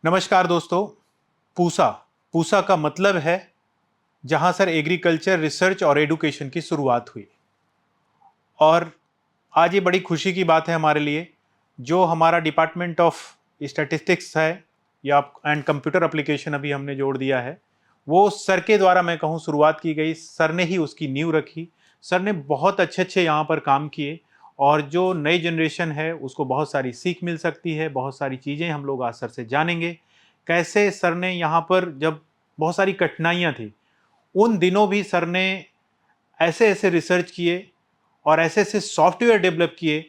नमस्कार दोस्तों। पूसा पूसा का मतलब है जहां सर एग्रीकल्चर रिसर्च और एडुकेशन की शुरुआत हुई। और आज ये बड़ी खुशी की बात है हमारे लिए, जो हमारा डिपार्टमेंट ऑफ स्टैटिस्टिक्स है या एंड कंप्यूटर एप्लीकेशन अभी हमने जोड़ दिया है, वो सर के द्वारा मैं कहूँ शुरुआत की गई। सर ने ही उसकी नींव रखी। सर ने बहुत अच्छे अच्छे यहाँ पर काम किए और जो नई जनरेशन है उसको बहुत सारी सीख मिल सकती है। बहुत सारी चीज़ें हम लोग आज सर से जानेंगे। कैसे सर ने यहाँ पर, जब बहुत सारी कठिनाइयाँ थी, उन दिनों भी सर ने ऐसे ऐसे रिसर्च किए और ऐसे ऐसे सॉफ्टवेयर डेवलप किए।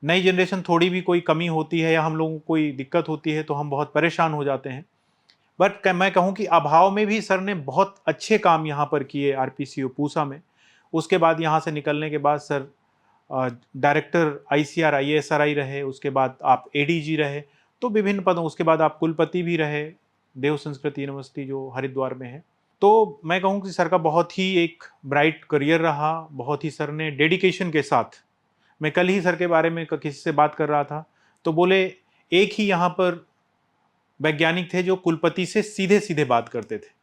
नई जनरेशन थोड़ी भी कोई कमी होती है या हम लोगों को कोई दिक्कत होती है तो हम बहुत परेशान हो जाते हैं। बट मैं कहूँ कि अभाव में भी सर ने बहुत अच्छे काम यहाँ पर किए आरपीसीओ पूसा में। उसके बाद यहाँ से निकलने के बाद सर डायरेक्टर आईसीआर आईएसआरआई रहे। उसके बाद आप एडीजी रहे, तो विभिन्न पदों। उसके बाद आप कुलपति भी रहे देव संस्कृत यूनिवर्सिटी जो हरिद्वार में है। तो मैं कहूँ कि सर का बहुत ही एक ब्राइट करियर रहा। बहुत ही सर ने डेडिकेशन के साथ, मैं कल ही सर के बारे में किसी से बात कर रहा था तो बोले एक ही यहाँ पर वैज्ञानिक थे जो कुलपति से सीधे सीधे बात करते थे।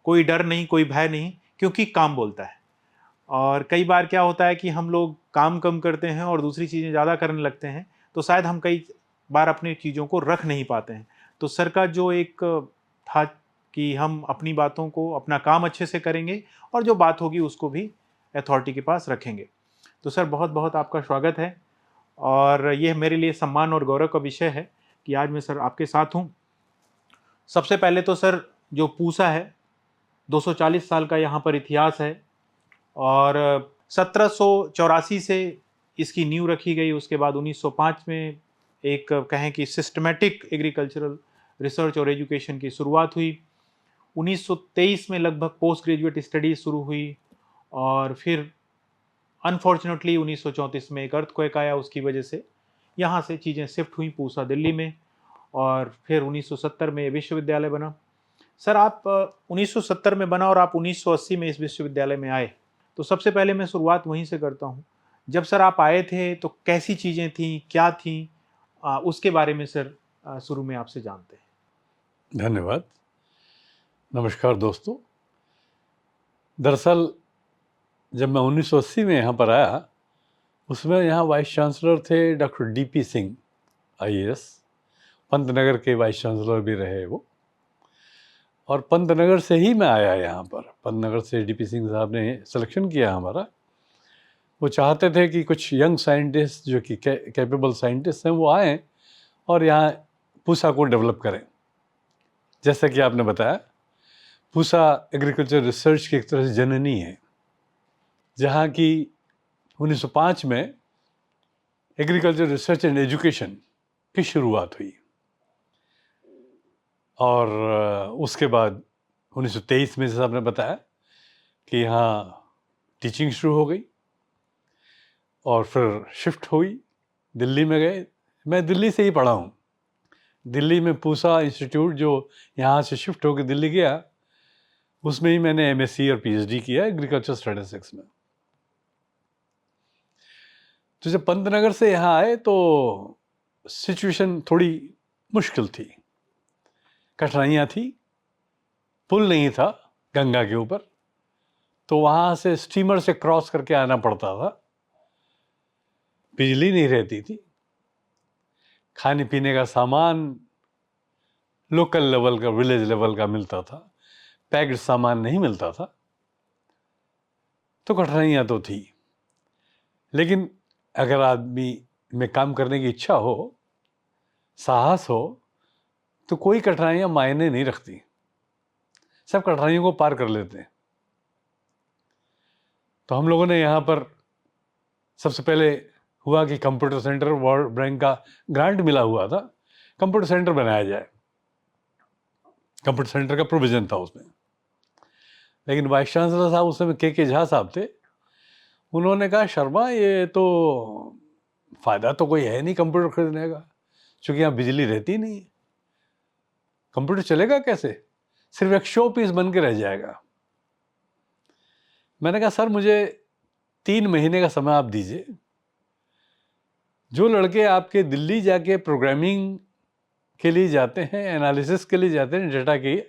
कोई डर नहीं, कोई भय नहीं, क्योंकि काम बोलता है। और कई बार क्या होता है कि हम लोग काम कम करते हैं और दूसरी चीज़ें ज़्यादा करने लगते हैं, तो शायद हम कई बार अपनी चीज़ों को रख नहीं पाते हैं। तो सर का जो एक था कि हम अपनी बातों को, अपना काम अच्छे से करेंगे और जो बात होगी उसको भी अथॉरिटी के पास रखेंगे। तो सर बहुत बहुत आपका स्वागत है। और ये मेरे लिए सम्मान और गौरव का विषय है कि आज मैं सर आपके साथ हूँ। सबसे पहले तो सर, जो पूसा है 240 साल का यहाँ पर इतिहास है और 1784 से इसकी नींव रखी गई। उसके बाद 1905 में एक कहें कि सिस्टमेटिक एग्रीकल्चरल रिसर्च और एजुकेशन की शुरुआत हुई। 1923 में लगभग पोस्ट ग्रेजुएट स्टडीज शुरू हुई और फिर अनफॉर्चुनेटली 1934 में एक अर्थक्वेक आया। उसकी वजह से यहाँ से चीज़ें शिफ्ट हुई पूसा दिल्ली में और फिर 1970 में विश्वविद्यालय बना। सर आप 1970 में बना और आप 1980 में इस विश्वविद्यालय में आए, तो सबसे पहले मैं शुरुआत वहीं से करता हूँ। जब सर आप आए थे तो कैसी चीज़ें थीं, क्या थीं, उसके बारे में सर शुरू में आपसे जानते हैं। धन्यवाद। नमस्कार दोस्तों। दरअसल जब मैं 1980 में यहाँ पर आया, उसमें यहाँ वाइस चांसलर थे doctor DP Singh IAS. Pantnagar के वाइस चांसलर भी रहे वो, और पंतनगर से ही मैं आया यहाँ पर। पंतनगर से डीपी सिंह साहब ने सिलेक्शन किया हमारा। वो चाहते थे कि कुछ यंग साइंटिस्ट जो कि कैपेबल साइंटिस्ट हैं वो आएँ और यहाँ पूसा को डेवलप करें। जैसा कि आपने बताया, पूसा एग्रीकल्चर रिसर्च की एक तरह से जननी है, जहाँ की 1905 में एग्रीकल्चर रिसर्च एंड एजुकेशन की शुरुआत हुई और उसके बाद 1923 में जैसा आपने बताया कि यहाँ टीचिंग शुरू हो गई और फिर शिफ्ट हुई, दिल्ली में गए। मैं दिल्ली से ही पढ़ा हूँ। दिल्ली में पूसा इंस्टीट्यूट जो यहाँ से शिफ्ट होकर दिल्ली गया, उसमें ही मैंने एमएससी और पीएचडी किया एग्रीकल्चर स्टैटिस्टिक्स में। तो जब पंतनगर से यहाँ आए तो सिचुएशन थोड़ी मुश्किल थी, कठिनाइयाँ थी। पुल नहीं था गंगा के ऊपर, तो वहाँ से स्टीमर से क्रॉस करके आना पड़ता था। बिजली नहीं रहती थी। खाने पीने का सामान लोकल लेवल का, विलेज लेवल का मिलता था, पैक्ड सामान नहीं मिलता था। तो कठिनाइयाँ तो थी, लेकिन अगर आदमी में काम करने की इच्छा हो, साहस हो, तो कोई कठिनाइयाँ मायने नहीं रखती। सब कठिनाइयों को पार कर लेते हैं। तो हम लोगों ने यहाँ पर सबसे पहले हुआ कि कंप्यूटर सेंटर, वर्ल्ड बैंक का ग्रांट मिला हुआ था, कंप्यूटर सेंटर बनाया जाए। कंप्यूटर सेंटर का प्रोविजन था उसमें, लेकिन वाइस चांसलर साहब उस समय के झा साहब थे। उन्होंने कहा, शर्मा ये तो फ़ायदा तो कोई है नहीं कंप्यूटर खरीदने का, क्योंकि यहाँ बिजली रहती नहीं है। कंप्यूटर चलेगा कैसे? सिर्फ एक शो पीस बन के रह जाएगा। मैंने कहा, सर मुझे 3 महीने का समय आप दीजिए। जो लड़के आपके दिल्ली जाके प्रोग्रामिंग के लिए जाते हैं, एनालिसिस के लिए जाते हैं डेटा की,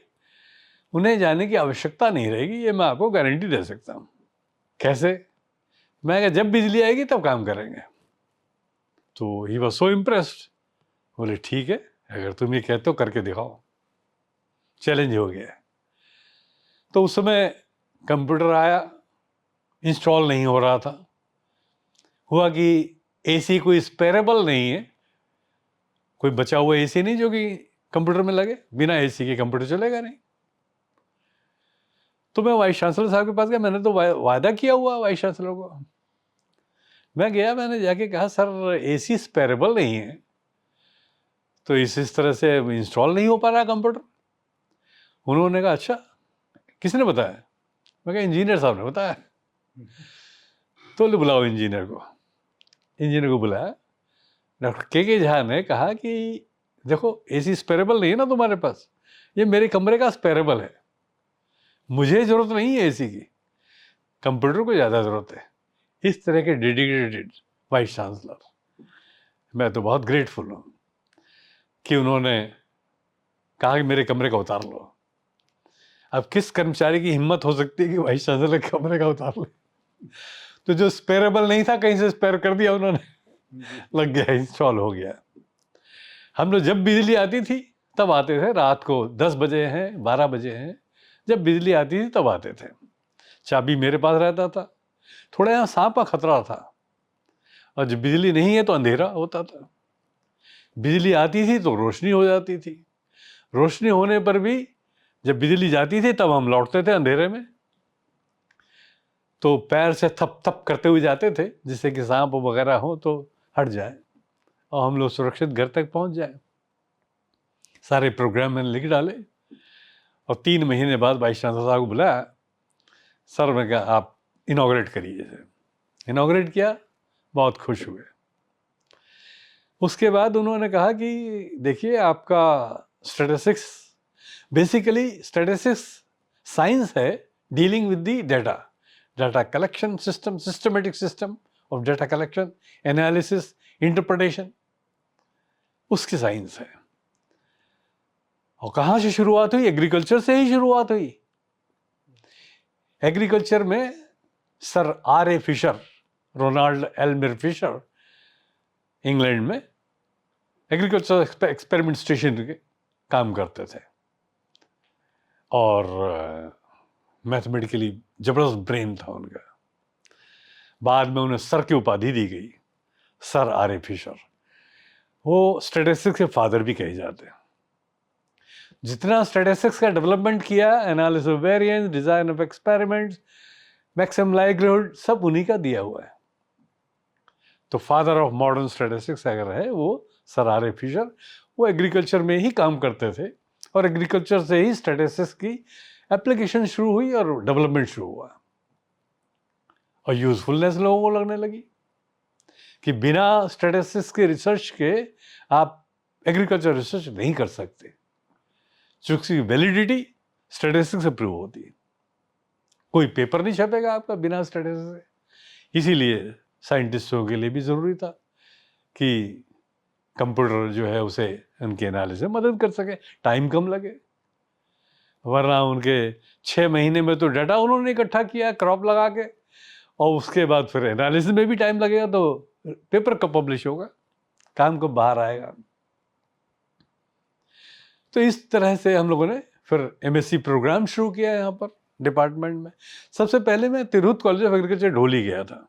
उन्हें जाने की आवश्यकता नहीं रहेगी, ये मैं आपको गारंटी दे सकता हूँ। कैसे? मैं कहा जब बिजली आएगी तब काम करेंगे। तो ही वॉज सो इम्प्रेस्ड। बोले ठीक है, अगर तुम ये कहते हो करके दिखाओ। चैलेंज हो गया। तो उस समय कंप्यूटर आया, इंस्टॉल नहीं हो रहा था। हुआ कि एसी कोई स्पेरेबल नहीं है, कोई बचा हुआ एसी नहीं जो कि कंप्यूटर में लगे, बिना एसी के कंप्यूटर चलेगा नहीं। तो मैं वाइस चांसलर साहब के पास गया, मैंने तो वायदा किया हुआ वाइस चांसलर को। मैं गया, मैंने जाके कहा सर एसी स्पेरेबल नहीं है, तो इस तरह से इंस्टॉल नहीं हो पा रहा कंप्यूटर। उन्होंने कहा अच्छा, किसने बताया? मैं कहा इंजीनियर साहब ने बताया। तो बुलाओ इंजीनियर को। इंजीनियर को बुलाया। डॉक्टर के झा ने कहा कि देखो एसी स्पेरेबल नहीं है ना तुम्हारे पास, ये मेरे कमरे का स्पेरेबल है, मुझे जरूरत नहीं है एसी की, कंप्यूटर को ज़्यादा ज़रूरत है। इस तरह के डेडिकेटेड वाइस चांसलर, मैं तो बहुत ग्रेटफुल हूँ कि उन्होंने कहा कि मेरे कमरे का उतार लो। अब किस कर्मचारी की हिम्मत हो सकती है कि वाइस चांसलर के कमरे का उतार ले? तो जो स्पेरेबल नहीं था कहीं से स्पेयर कर दिया उन्होंने, लग गया, इंस्टॉल हो गया। हम लोग जब बिजली आती थी तब आते थे, रात को 10 बजे हैं 12 बजे हैं, जब बिजली आती थी तब आते थे। चाबी मेरे पास रहता था। थोड़ा यहाँ सांप का खतरा था, और जब बिजली नहीं है तो अंधेरा होता था। बिजली आती थी तो रोशनी हो जाती थी, रोशनी होने पर भी जब बिजली जाती थी तब हम लौटते थे अंधेरे में। तो पैर से थप थप करते हुए जाते थे, जिससे कि सांप वगैरह हो तो हट जाए और हम लोग सुरक्षित घर तक पहुंच जाए। सारे प्रोग्राम मैंने लिख डाले, और 3 महीने बाद वाइस चांसलर साहब को बुलाया। सर मैं कहा आप इनॉग्रेट करिए इसे। इनॉग्रेट किया, बहुत खुश हुए। उसके बाद उन्होंने कहा कि देखिए आपका स्टैटिस्टिक्स, बेसिकली स्टैटिस्टिक्स साइंस है dealing with the data, data collection system, systematic system of data collection, analysis, interpretation, उसकी साइंस है। और कहाँ से शुरुआत हुई? एग्रीकल्चर से ही शुरुआत हुई। एग्रीकल्चर में sir R.A. Fisher, Ronald Aylmer Fisher, England में एग्रीकल्चर एक्सपेरिमेंट स्टेशन के काम करते थे, और मैथमेटिकली जबरदस्त ब्रेन था उनका। बाद में उन्हें सर की उपाधि दी गई, सर R.A. फिशर। वो स्टैटिस्टिक्स के फादर भी कहे जाते हैं। जितना स्टैटिस्टिक्स का डेवलपमेंट किया, analysis of variance, design of experiments, maximum likelihood, सब उन्हीं का दिया हुआ है। तो फादर ऑफ मॉडर्न स्टैटिस्टिक्स अगर है वो सर R.A. फिशर। वो एग्रीकल्चर में ही काम करते थे, और एग्रीकल्चर से ही स्टैटिस्टिक्स की एप्लीकेशन शुरू हुई और डेवलपमेंट शुरू हुआ, और यूजफुलनेस लोगों को लगने लगी कि बिना स्टैटिस्टिक्स के रिसर्च के आप एग्रीकल्चर रिसर्च नहीं कर सकते, चूंकि वैलिडिटी स्टैटिस्टिक्स से प्रूव होती है। कोई पेपर नहीं छपेगा आपका बिना स्टैटिस्टिक्स से। इसीलिए साइंटिस्टों के लिए भी ज़रूरी था कि कंप्यूटर जो है उसे उनके एनालिसिस में मदद कर सके, टाइम कम लगे। वरना उनके 6 महीने में तो डाटा उन्होंने इकट्ठा किया क्रॉप लगा के, और उसके बाद फिर एनालिसिस में भी टाइम लगेगा, तो पेपर कब पब्लिश होगा, काम कब बाहर आएगा। तो इस तरह से हम लोगों ने फिर MSc प्रोग्राम शुरू किया यहाँ पर डिपार्टमेंट में। सबसे पहले मैं तिरहुत कॉलेज ऑफ एग्रीकल्चर ढोली गया था,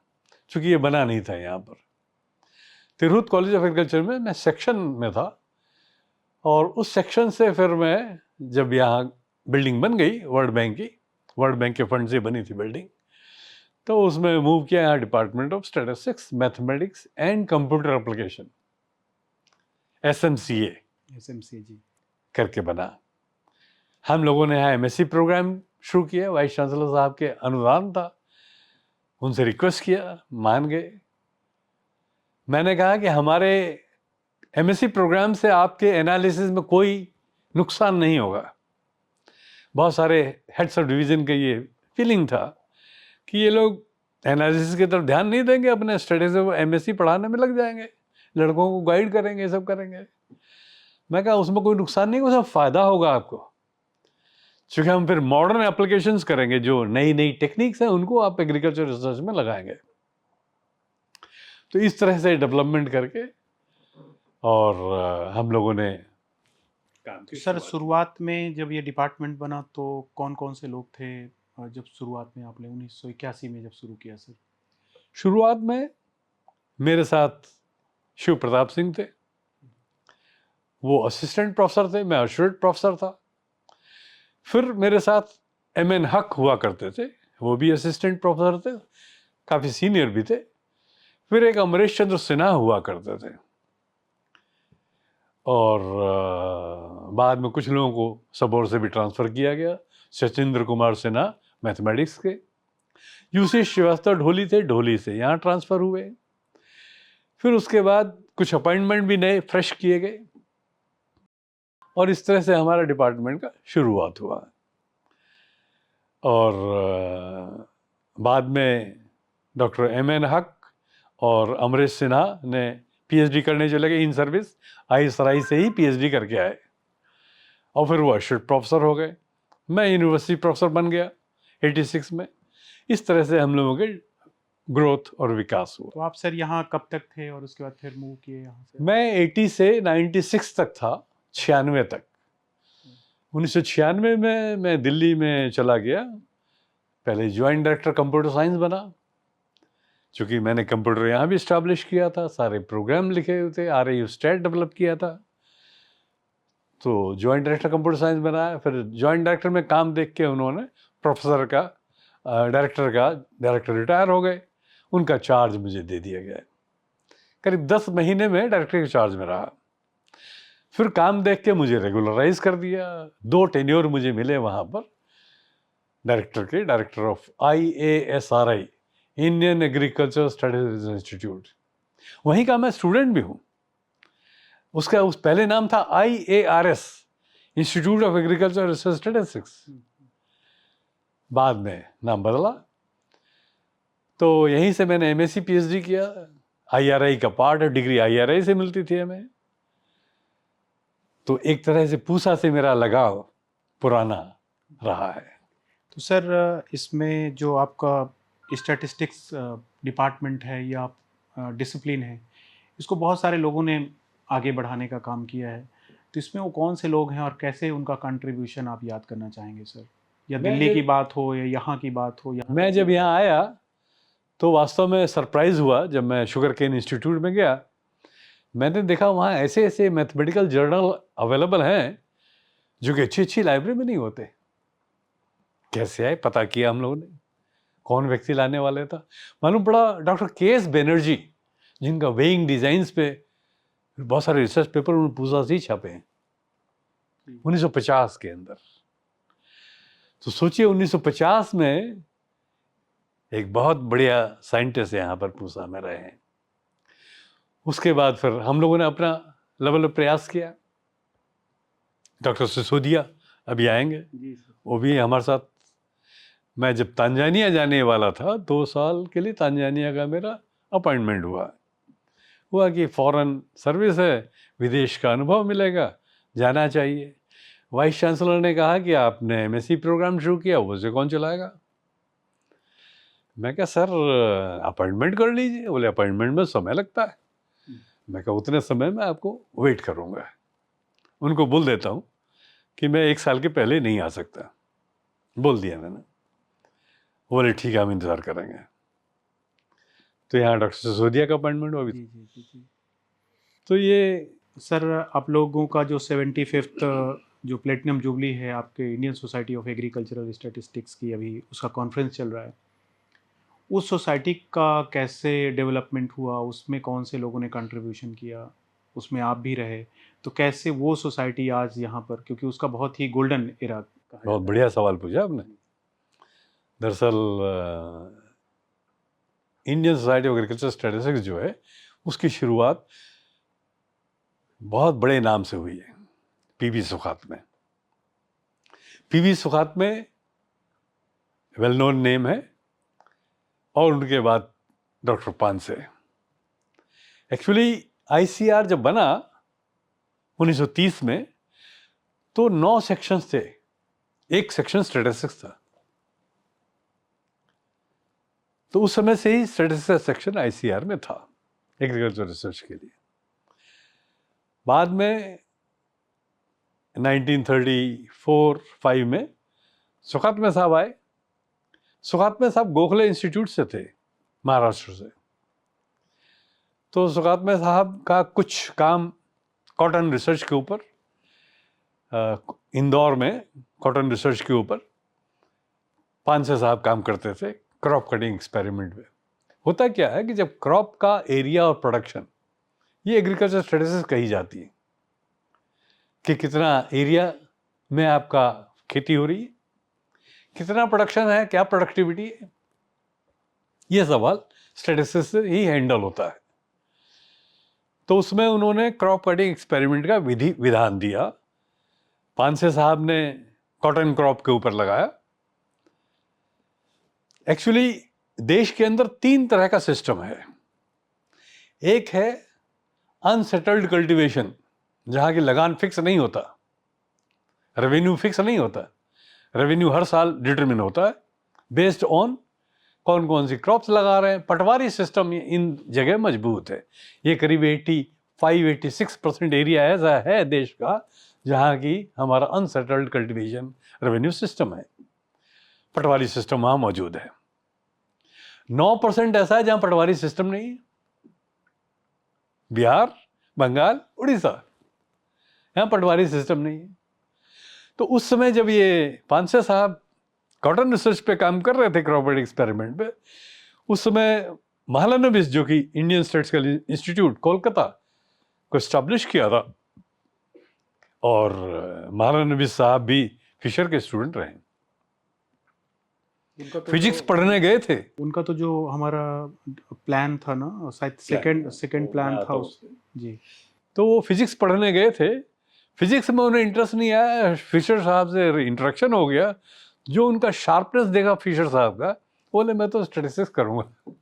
क्योंकि ये बना नहीं था यहाँ पर। तिरहुत कॉलेज ऑफ एग्रीकल्चर में मैं सेक्शन में था, और उस सेक्शन से फिर मैं जब यहाँ बिल्डिंग बन गई वर्ल्ड बैंक की, वर्ल्ड बैंक के फंड से बनी थी बिल्डिंग, तो उसमें मूव किया यहाँ department of statistics, mathematics and computer application, SMCA जी करके बना। हम लोगों ने यहाँ MSc प्रोग्राम शुरू किया, वाइस चांसलर साहब के अनुदान था, उनसे रिक्वेस्ट किया, मान गए। मैंने कहा कि हमारे MSc प्रोग्राम से आपके एनालिसिस में कोई नुकसान नहीं होगा। बहुत सारे हेड्स ऑफ डिवीज़न का ये फीलिंग था कि ये लोग एनालिसिस की तरफ ध्यान नहीं देंगे, अपने स्टडीज में MSc पढ़ाने में लग जाएंगे, लड़कों को गाइड करेंगे, सब करेंगे। मैं कहा उसमें कोई नुकसान नहीं, उसमें फ़ायदा होगा आपको, क्योंकि हम फिर मॉडर्न एप्लीकेशंस करेंगे, जो नई नई टेक्निक्स हैं उनको आप एग्रीकल्चर रिसर्च में लगाएंगे। तो इस तरह से डेवलपमेंट करके और हम लोगों ने काम की सर शुरुआत की। शुरुआत में जब ये डिपार्टमेंट बना तो कौन कौन से लोग थे, जब शुरुआत में आपने 1981 में जब शुरू किया सर? शुरुआत में मेरे साथ शिव प्रताप सिंह थे, वो असिस्टेंट प्रोफेसर थे, मैं एसोसिएट प्रोफेसर था। फिर मेरे साथ एम.एन. हक हुआ करते थे, वो भी असिस्टेंट प्रोफेसर थे, काफ़ी सीनियर भी थे। फिर एक अमरेश चंद्र सिन्हा हुआ करते थे, और बाद में कुछ लोगों को सबौर से भी ट्रांसफ़र किया गया। सचिंद्र कुमार सिन्हा मैथमेटिक्स के, यूसी श्रीवास्तव ढोली थे, ढोली से यहाँ ट्रांसफ़र हुए। फिर उसके बाद कुछ अपॉइंटमेंट भी नए फ्रेश किए गए, और इस तरह से हमारा डिपार्टमेंट का शुरुआत हुआ। और बाद में डॉक्टर एम.एन. हक और अमरेश सिन्हा ने पीएचडी करने चले गए इन सर्विस, आईएसआरआई से ही पीएचडी करके आए, और फिर वो एसोसिएट प्रोफेसर हो गए। मैं यूनिवर्सिटी प्रोफेसर बन गया 86 में। इस तरह से हम लोगों के ग्रोथ और विकास हुआ। तो आप सर यहाँ कब तक थे और उसके बाद फिर मूव किए यहाँ से? मैं 80 से 96 तक था, 96 तक। 1996 में मैं दिल्ली में चला गया, पहले ज्वाइंट डायरेक्टर कंप्यूटर साइंस बना, चूँकि मैंने कंप्यूटर यहाँ भी इस्टेब्लिश किया था, सारे प्रोग्राम लिखे हुए थे, RIU स्टैट डेवलप किया था, तो ज्वाइंट डायरेक्टर कंप्यूटर साइंस बनाया। फिर ज्वाइंट डायरेक्टर में काम देख के उन्होंने प्रोफेसर का डायरेक्टर रिटायर हो गए, उनका चार्ज मुझे दे दिया गया। करीब 10 महीने में डायरेक्टर के चार्ज में रहा। फिर काम देख के मुझे रेगुलराइज कर दिया। 2 टेन्योर मुझे मिले वहाँ पर, director of IASRI, Indian agriculture studies institute, वहीं का मैं स्टूडेंट भी हूँ। उसका उस पहले नाम था IARS, institute of agriculture research statistics, बाद में नाम बदला। तो यहीं से मैंने MSc PhD किया। IRI का पार्ट है, डिग्री IRI से मिलती थी हमें। तो एक तरह से पूसा से मेरा लगाव पुराना रहा है। तो सर इसमें जो आपका स्टैटिस्टिक्स डिपार्टमेंट है या डिसिप्लिन है, इसको बहुत सारे लोगों ने आगे बढ़ाने का काम किया है। तो इसमें वो कौन से लोग हैं और कैसे उनका कंट्रीब्यूशन आप याद करना चाहेंगे सर? या दिल्ली की बात हो या यहाँ की बात हो, यहाँ मैं जब यहाँ आया तो वास्तव में सरप्राइज हुआ जब मैं शुगर केन इंस्टीट्यूट में गया। मैंने देखा वहाँ ऐसे ऐसे मैथमेटिकल जर्नल अवेलेबल हैं जो कि अच्छी अच्छी लाइब्रेरी में नहीं होते। कैसे आए, पता किया हम लोगों ने, कौन व्यक्ति लाने वाले था, मालूम पड़ा डॉक्टर KS बनर्जी, जिनका वेइंग डिजाइन्स पे बहुत सारे रिसर्च पेपर उन्होंने पूसा से ही छापे हैं 1950 के अंदर। तो सोचिए 1950 में एक बहुत बढ़िया साइंटिस्ट यहाँ पर पूसा में रहे हैं। उसके बाद फिर हम लोगों ने अपना लेवल पर प्रयास किया। डॉक्टर सिसोदिया अभी आएंगे, वो भी हमारे साथ। मैं जब तांजानिया जाने वाला था, 2 साल के लिए तांजानिया का मेरा अपॉइंटमेंट हुआ कि फॉरेन सर्विस है, विदेश का अनुभव मिलेगा, जाना चाहिए। वाइस चांसलर ने कहा कि आपने MSc प्रोग्राम शुरू किया, उसे कौन चलाएगा? मैं कहा सर अपॉइंटमेंट कर लीजिए। बोले अपॉइंटमेंट में समय लगता है। मैं कहा उतने समय में आपको वेट करूँगा, उनको बोल देता हूँ कि मैं 1 साल के पहले नहीं आ सकता, बोल दिया मैंने। बोले ठीक है, हम इंतज़ार करेंगे। तो यहाँ डॉक्टर सिसोदिया का अपॉइंटमेंट हुआ। जी। तो ये सर आप लोगों का जो 75th जो प्लेटिनम जुबली है आपके Indian society of agricultural statistics की, अभी उसका कॉन्फ्रेंस चल रहा है, उस सोसाइटी का कैसे डेवलपमेंट हुआ, उसमें कौन से लोगों ने कंट्रीब्यूशन किया, उसमें आप भी रहे, तो कैसे वो सोसाइटी आज यहाँ पर, क्योंकि उसका बहुत ही गोल्डन एरा कहा बहुत जाता बढ़िया सवाल पूछा आपने। दरअसल Indian society of agriculture statistics जो है, उसकी शुरुआत बहुत बड़े नाम से हुई है, PV सुखात में। PV सुखात में वेल नोन नेम है, और उनके बाद डॉक्टर पानसे। एक्चुअली ICR जब बना 1930 में, तो 9 सेक्शंस थे, एक सेक्शन स्टैटिस्टिक्स था। तो उस समय से ही स्टैटिस्टिक्स सेक्शन आईसीआर में था एग्रीकल्चर रिसर्च के लिए। बाद में 1934-5 में सुखात्मे साहब आए। सुखात्मे साहब गोखले इंस्टीट्यूट से थे, महाराष्ट्र से। तो सुखात्मे साहब का कुछ काम कॉटन रिसर्च के ऊपर, इंदौर में कॉटन रिसर्च के ऊपर पानसे साहब काम करते थे क्रॉप कटिंग एक्सपेरिमेंट में। होता क्या है कि जब क्रॉप का एरिया और प्रोडक्शन, ये एग्रीकल्चर स्टैटिस्टिक्स कही जाती है कि कितना एरिया में आपका खेती हो रही है, कितना प्रोडक्शन है, क्या प्रोडक्टिविटी है, ये सवाल स्टैटिस्टिक्स से ही हैंडल होता है। तो उसमें उन्होंने क्रॉप कटिंग एक्सपेरिमेंट का विधान दिया। पानसे साहब ने कॉटन क्रॉप के ऊपर लगाया। एक्चुअली देश के अंदर 3 तरह का सिस्टम है। एक है अनसेटल्ड कल्टीवेशन, जहां की लगान फिक्स नहीं होता, रेवेन्यू फिक्स नहीं होता। रेवेन्यू हर साल डिटरमिन होता है बेस्ड ऑन कौन कौन सी क्रॉप्स लगा रहे हैं। पटवारी सिस्टम इन जगह मजबूत है। ये करीब 85-86% एरिया ऐसा है देश का जहां की हमारा अनसेटल्ड कल्टीवेशन रेवेन्यू सिस्टम है, पटवारी सिस्टम वहां मौजूद है। 9% ऐसा है जहां पटवारी सिस्टम नहीं है, बिहार, बंगाल, उड़ीसा, यहां पटवारी सिस्टम नहीं है। तो उस समय जब ये पानसे साहब कॉटन रिसर्च पे काम कर रहे थे क्रॉप कटिंग एक्सपेरिमेंट पे, उस समय महालनोबिस, जो कि इंडियन स्टैटिस्टिकल इंस्टीट्यूट कोलकाता को एस्टैब्लिश किया था, और महालनोबिस साहब भी फिशर के स्टूडेंट रहे। फिजिक्स पढ़ने गए थे। उनका तो जो हमारा प्लान था ना, शायद सेकंड प्लान था उस जी। तो वो फिजिक्स पढ़ने गए थे। फिजिक्स में उन्हें इंटरेस्ट नहीं आया, फिशर साहब से इंटरेक्शन हो गया। जो उनका शार्पनेस देखा फिशर साहब का, बोले मैं तो स्टैटिस्टिक्स करूंगा।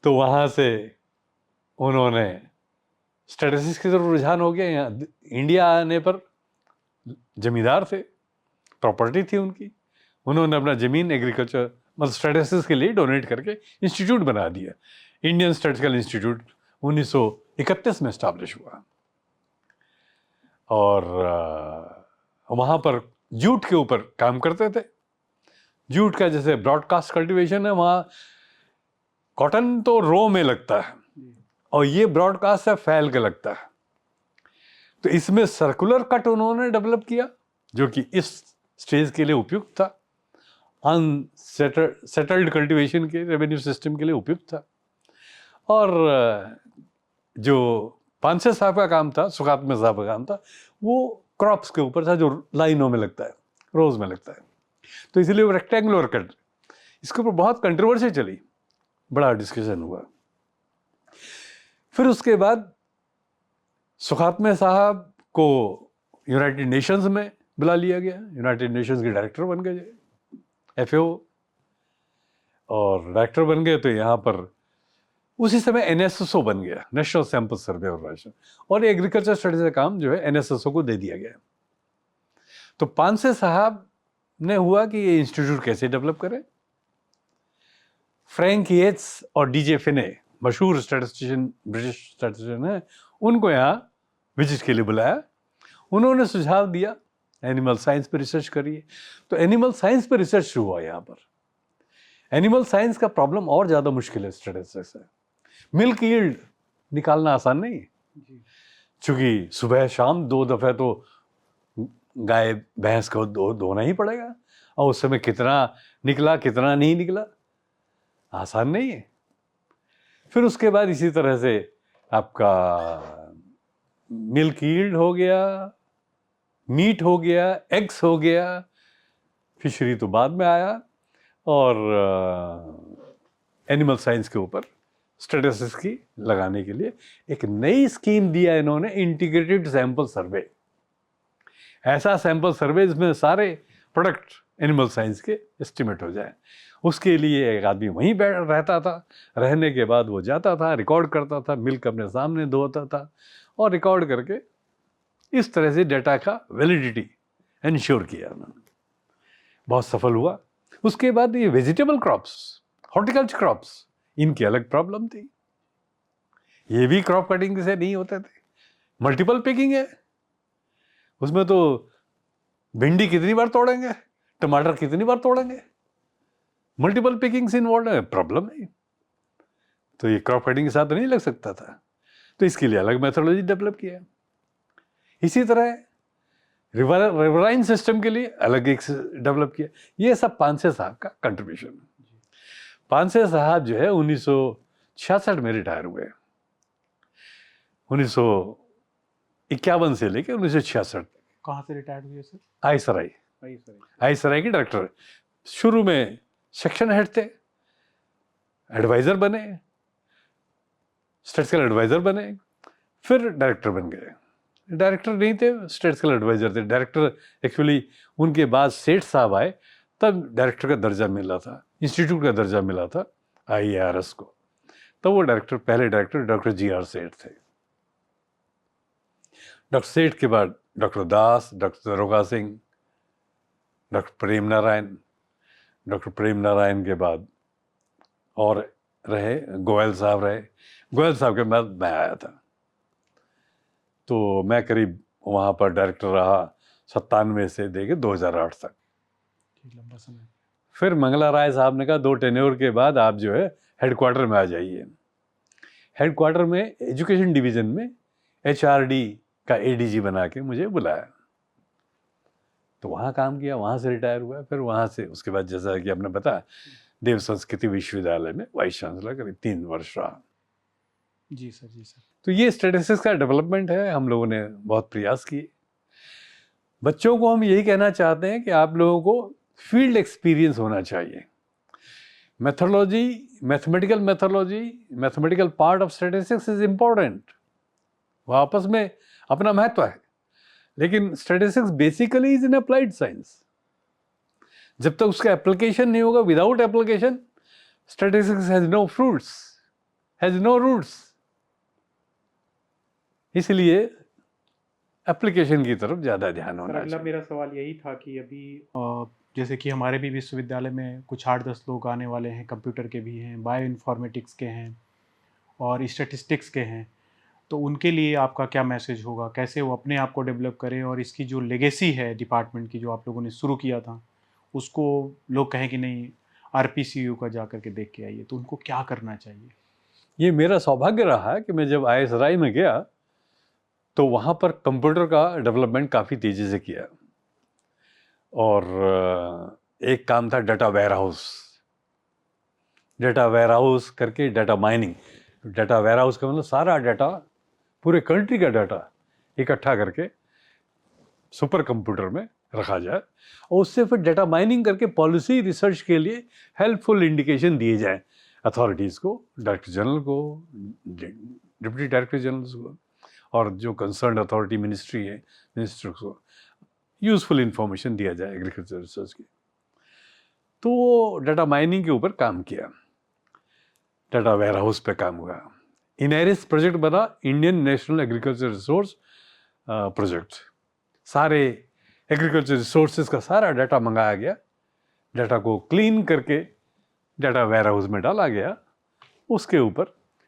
तो वहां से उन्होंने स्टैटिस्टिक्स की तरफ रुझान हो गया। यहाँ इंडिया आने पर जमींदार थे, प्रॉपर्टी थी उनकी, उन्होंने अपना जमीन एग्रीकल्चर मतलब स्टैटिस्टिक्स के लिए डोनेट करके इंस्टीट्यूट बना दिया। इंडियन स्टैटिस्टिकल इंस्टीट्यूट 1931 में एस्टैब्लिश हुआ, और वहाँ पर जूट के ऊपर काम करते थे। जूट का जैसे ब्रॉडकास्ट कल्टीवेशन है, वहाँ कॉटन तो रो में लगता है और ये ब्रॉडकास्ट है फैल के लगता है। तो इसमें सर्कुलर कट उन्होंने डेवलप किया, जो कि इस स्टेज के लिए उपयुक्त था, अनसेटल्ड कल्टीवेशन के रेवेन्यू सिस्टम के लिए उपयुक्त था। और जो पानसे साहब का काम था, सुखात्मे साहब का काम था, वो क्रॉप्स के ऊपर था, जो लाइनों में लगता है, रोज में लगता है। तो इसलिए वो रेक्टेंगुलर कट, इसके ऊपर बहुत कंट्रोवर्सी चली, बड़ा डिस्कशन हुआ। फिर उसके बाद सुखात्मे साहब को यूनाइटेड नेशंस में बुला लिया गया। यूनाइटेड नेशंस के डायरेक्टर बन गए, FAO, और डायरेक्टर बन गए। तो यहाँ पर उसी समय NSSO बन गया, नेशनल सैंपल सर्वे ऑर्गेनाइजेशन, और एग्रीकल्चर स्टडीज का काम जो है NSSO को दे दिया गया। तो पानसे साहब ने हुआ कि ये इंस्टीट्यूट कैसे डेवलप करें। फ्रैंक येट्स और DJ फिने, मशहूर स्टैटिस्टिशियन, ब्रिटिश स्टैटिस्टिशियन है, उनको यहाँ विजिट के लिए बुलाया। उन्होंने सुझाव दिया एनिमल साइंस पे रिसर्च करिए। तो एनिमल साइंस पे रिसर्च शुरू हुआ यहाँ पर। एनिमल साइंस का प्रॉब्लम और ज़्यादा मुश्किल है स्टैटिस्टिक्स से। मिल्क यील्ड निकालना आसान नहीं है, क्योंकि सुबह शाम 2 दफ़े तो गाय भैंस को धोना ही पड़ेगा, और उस समय कितना निकला कितना नहीं निकला आसान नहीं है। फिर उसके बाद इसी तरह से आपका मिल्क यील्ड हो गया, मीट हो गया, एग्स हो गया, फिशरी तो बाद में आया, और एनिमल साइंस के ऊपर स्टैटिस्टिक्स की लगाने के लिए एक नई स्कीम दिया इन्होंने, इंटीग्रेटेड सैंपल सर्वे। ऐसा सैंपल सर्वे जिसमें सारे प्रोडक्ट एनिमल साइंस के एस्टिमेट हो जाए। उसके लिए एक आदमी वहीं बैठ रहता था, रहने के बाद वो जाता था, रिकॉर्ड करता था, मिल्क अपने सामने धोता था और रिकॉर्ड करके इस तरह से डेटा का वैलिडिटी इंश्योर किया उन्होंने। बहुत सफल हुआ। उसके बाद ये वेजिटेबल क्रॉप्स, हॉर्टिकल्चर क्रॉप्स, इनकी अलग प्रॉब्लम थी। ये भी क्रॉप कटिंग से नहीं होते थे। मल्टीपल पिकिंग है, उसमें तो भिंडी कितनी बार तोड़ेंगे, टमाटर कितनी बार तोड़ेंगे, मल्टीपल पिकिंग्स इन्वॉल्व है, प्रॉब्लम है। तो ये क्रॉप कटिंग के साथ नहीं लग सकता था, तो इसके लिए अलग मेथोडोलॉजी डेवलप किया। इसी तरह रिवराइन सिस्टम के लिए अलग एक डेवलप किया। ये सब पानसे साहब का कंट्रीब्यूशन है। पानसे साहब जो है 1966 में रिटायर हुए, 1951 से लेकर 1966। कहाँ से रिटायर्ड हुए सर? आईसराय, आईसराय के डायरेक्टर। शुरू में सेक्शन हेड थे, एडवाइजर बने, स्टैटिस्टिकल एडवाइजर बने, फिर डायरेक्टर बन गए। डायरेक्टर नहीं थे, स्टैटिस्टिकल एडवाइजर थे। डायरेक्टर एक्चुअली उनके बाद सेठ साहब आए, तब डायरेक्टर का दर्जा मिला था, इंस्टीट्यूट का दर्जा मिला था IARS को। तब वो डायरेक्टर, पहले डायरेक्टर डॉक्टर GR सेठ थे। डॉक्टर सेठ के बाद डॉक्टर दास, डॉक्टर दरोगा सिंह, डॉक्टर प्रेम नारायण। डॉक्टर प्रेम नारायण के बाद और रहे गोयल साहब रहे। गोयल साहब के बाद मैं आया था, तो मैं करीब वहाँ पर डायरेक्टर रहा 97 से लेके 2008 तक। लंबा समय। फिर मंगला राय साहब ने कहा 2 टेन्योर के बाद आप जो है हेडक्वार्टर में आ जाइए। हेडक्वार्टर में एजुकेशन डिवीज़न में HRD का ADG बना के मुझे बुलाया, तो वहाँ काम किया, वहाँ से रिटायर हुआ। फिर वहाँ से उसके बाद जैसा कि आपने बताया देव संस्कृति विश्वविद्यालय में वाइस चांसलर करीब 3 वर्ष रहा। जी सर, जी सर। तो ये स्टैटिस्टिक्स का डेवलपमेंट है, हम लोगों ने बहुत प्रयास किए। बच्चों को हम यही कहना चाहते हैं कि आप लोगों को फील्ड एक्सपीरियंस होना चाहिए। Methodology, mathematical part of statistics is important, वो आपस में अपना महत्व है, लेकिन statistics basically is in applied science. जब तक उसका एप्लीकेशन नहीं होगा, without application statistics has no fruits, has no roots. इसलिए एप्लीकेशन की तरफ ज़्यादा ध्यान होना अगला चाहिए। मेरा सवाल यही था कि अभी जैसे कि हमारे भी विश्वविद्यालय में कुछ 8-10 लोग आने वाले हैं, कंप्यूटर के भी हैं, बायो इन्फॉर्मेटिक्स के हैं और स्टैटिस्टिक्स के हैं, तो उनके लिए आपका क्या मैसेज होगा? कैसे वो अपने आप को डेवलप करें और इसकी जो लेगेसी है डिपार्टमेंट की, जो आप लोगों ने शुरू किया था, उसको लोग कहें कि नहीं RPCU का जा कर के देख के आइए, तो उनको क्या करना चाहिए? ये मेरा सौभाग्य रहा है कि मैं जब ISRI में गया तो वहाँ पर कंप्यूटर का डेवलपमेंट काफ़ी तेज़ी से किया, और एक काम था डाटा वेयरहाउस। डाटा वेयरहाउस करके डाटा माइनिंग। डाटा वेयरहाउस का मतलब सारा डाटा, पूरे कंट्री का डाटा इकट्ठा करके सुपर कंप्यूटर में रखा जाए, और उससे फिर डाटा माइनिंग करके पॉलिसी रिसर्च के लिए हेल्पफुल इंडिकेशन दिए जाए अथॉरिटीज़ को, डायरेक्टर जनरल को, डिप्टी डायरेक्टर जनरल को, और जो कंसर्न अथॉरिटी मिनिस्ट्री है, मिनिस्टर को यूज़फुल इंफॉर्मेशन दिया जाए एग्रीकल्चर रिसर्च की। तो वो डाटा माइनिंग के ऊपर काम किया, डाटा वेयरहाउस पे काम हुआ। इनहेरिस प्रोजेक्ट बना, Indian national agriculture resource project. सारे एग्रीकल्चर रिसोर्सेज का सारा डाटा मंगाया गया, डाटा को क्लीन करके डाटा वेयरहाउस में डाला गया। उसके ऊपर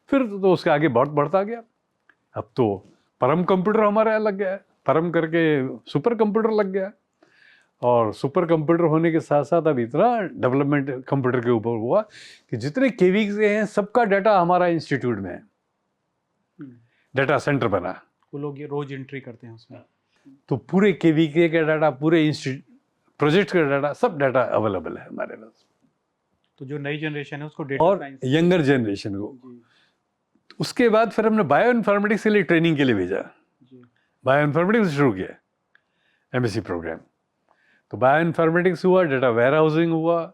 फिर तो उसके आगे बहुत बढ़ता गया। अब तो परम कंप्यूटर हमारे यहाँ लग गया है, परम करके सुपर कंप्यूटर लग गया, और सुपर कंप्यूटर होने के साथ साथ अब इतना डेवलपमेंट कंप्यूटर के ऊपर हुआ कि जितने केवी के हैं सबका डाटा हमारा इंस्टीट्यूट में है, डाटा सेंटर बना। वो लोग ये रोज एंट्री करते हैं उसमें, तो पूरे केवीके का डाटा, पूरे इंस्टीट्यूट प्रोजेक्ट का डाटा, सब डाटा अवेलेबल है हमारे पास। तो जो नई जनरेशन है उसको डेटा और साइंस, यंगर जनरेशन को। जी उसके बाद फिर हमने बायो इन्फॉर्मेटिक्स के लिए ट्रेनिंग के लिए भेजा। जी, बायो इन्फॉर्मेटिक्स शुरू किया, MSc प्रोग्राम। तो बायो इन्फॉर्मेटिक्स हुआ, डाटा वेयर हाउसिंग हुआ।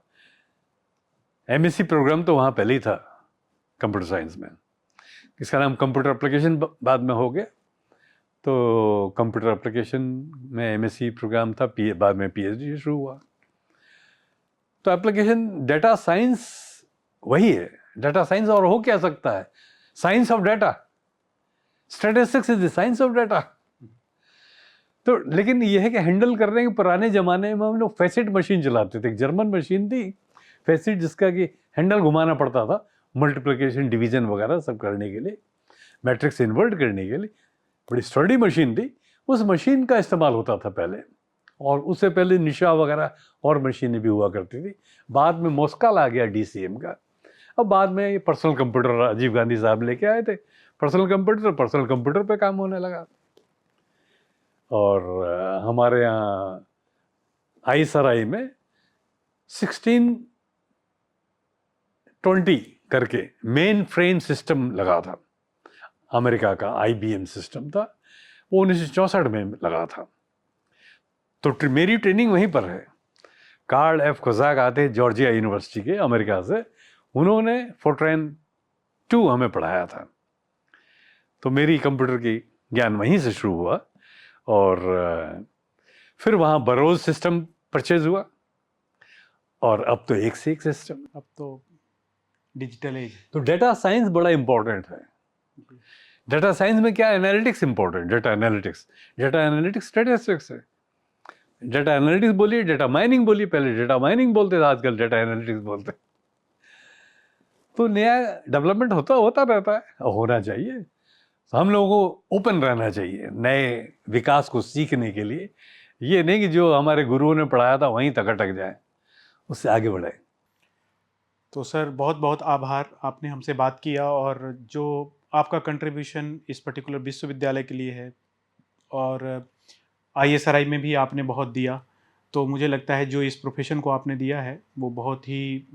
MSc प्रोग्राम तो वहाँ पहले ही था कंप्यूटर साइंस में, इसका नाम कंप्यूटर एप्लीकेशन बाद में हो गया। तो कंप्यूटर एप्लीकेशन में MSc प्रोग्राम था, बाद में PhD शुरू हुआ। तो एप्लीकेशन डेटा साइंस वही है, डेटा साइंस। और हो क्या सकता है? Science of data, statistics is the science of data. तो लेकिन यह है कि हैंडल करने के, पुराने ज़माने में हम लोग फैसिट मशीन चलाते थे। एक जर्मन मशीन थी फैसिट, जिसका कि हैंडल घुमाना पड़ता था मल्टीप्लिकेशन, डिवीजन वगैरह सब करने के लिए, मैट्रिक्स इन्वर्ट करने के लिए। बड़ी स्टडी मशीन थी। उस मशीन का इस्तेमाल होता था पहले, और उससे पहले निशा वगैरह और मशीनें भी हुआ करती थी। बाद में मोस्काल आ गया DCM का। अब बाद में ये पर्सनल कंप्यूटर राजीव गांधी साहब लेके आए थे। पर्सनल कंप्यूटर पे काम होने लगा। और हमारे यहाँ ISRI में 1620 करके मेन फ्रेम सिस्टम लगा था। अमेरिका का IBM सिस्टम था, वो 1964 में लगा था। तो मेरी ट्रेनिंग वहीं पर है। Karl F. कोज़ाक आते जॉर्जिया यूनिवर्सिटी के, अमेरिका से। उन्होंने फोर्ट्रैन 2 हमें पढ़ाया था। तो मेरी कंप्यूटर की ज्ञान वहीं से शुरू हुआ। और फिर वहाँ बरोज सिस्टम परचेज हुआ, और अब तो एक से एक सिस्टम। अब तो डिजिटल एज। तो डेटा साइंस बड़ा इंपॉर्टेंट है। डेटा साइंस में क्या, analytics important, data analytics statistics है। डेटा एनालिटिक्स बोलिए, डेटा माइनिंग बोलिए। पहले डेटा माइनिंग बोलते थे, आजकल डेटा एनालिटिक्स बोलते हैं। तो नया डेवलपमेंट होता रहता है, होना चाहिए। हम लोगों को ओपन रहना चाहिए नए विकास को सीखने के लिए। ये नहीं कि जो हमारे गुरुओं ने पढ़ाया था वहीं तक अटक जाए, उससे आगे बढ़े। तो सर बहुत बहुत आभार, आपने हमसे बात किया, और जो आपका कंट्रीब्यूशन इस पर्टिकुलर विश्वविद्यालय के लिए है, और ISRI में भी आपने बहुत दिया। तो मुझे लगता है जो इस प्रोफेशन को आपने दिया है वो बहुत ही,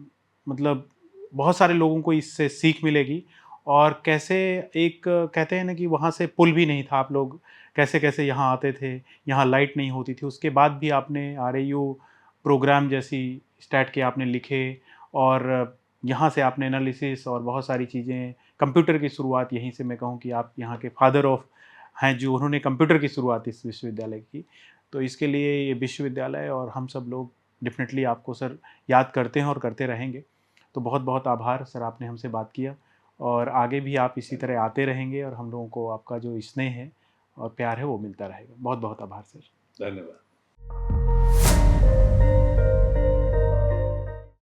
मतलब बहुत सारे लोगों को इससे सीख मिलेगी। और कैसे एक कहते हैं ना कि वहाँ से पुल भी नहीं था, आप लोग कैसे कैसे यहाँ आते थे, यहाँ लाइट नहीं होती थी, उसके बाद भी आपने RAU प्रोग्राम जैसी स्टैट के आपने लिखे, और यहाँ से आपने एनालिसिस और बहुत सारी चीज़ें, कंप्यूटर की शुरुआत यहीं से, मैं कहूँ कि आप यहाँ के फादर ऑफ हैं जो उन्होंने कंप्यूटर की शुरुआत इस विश्वविद्यालय की। तो इसके लिए ये विश्वविद्यालय और हम सब लोग डेफिनेटली आपको सर याद करते हैं और करते रहेंगे। तो बहुत बहुत आभार सर, आपने हमसे बात किया, और आगे भी आप इसी तरह आते रहेंगे, और हम लोगों को आपका जो स्नेह है और प्यार है वो मिलता रहेगा। बहुत बहुत आभार सर। धन्यवाद।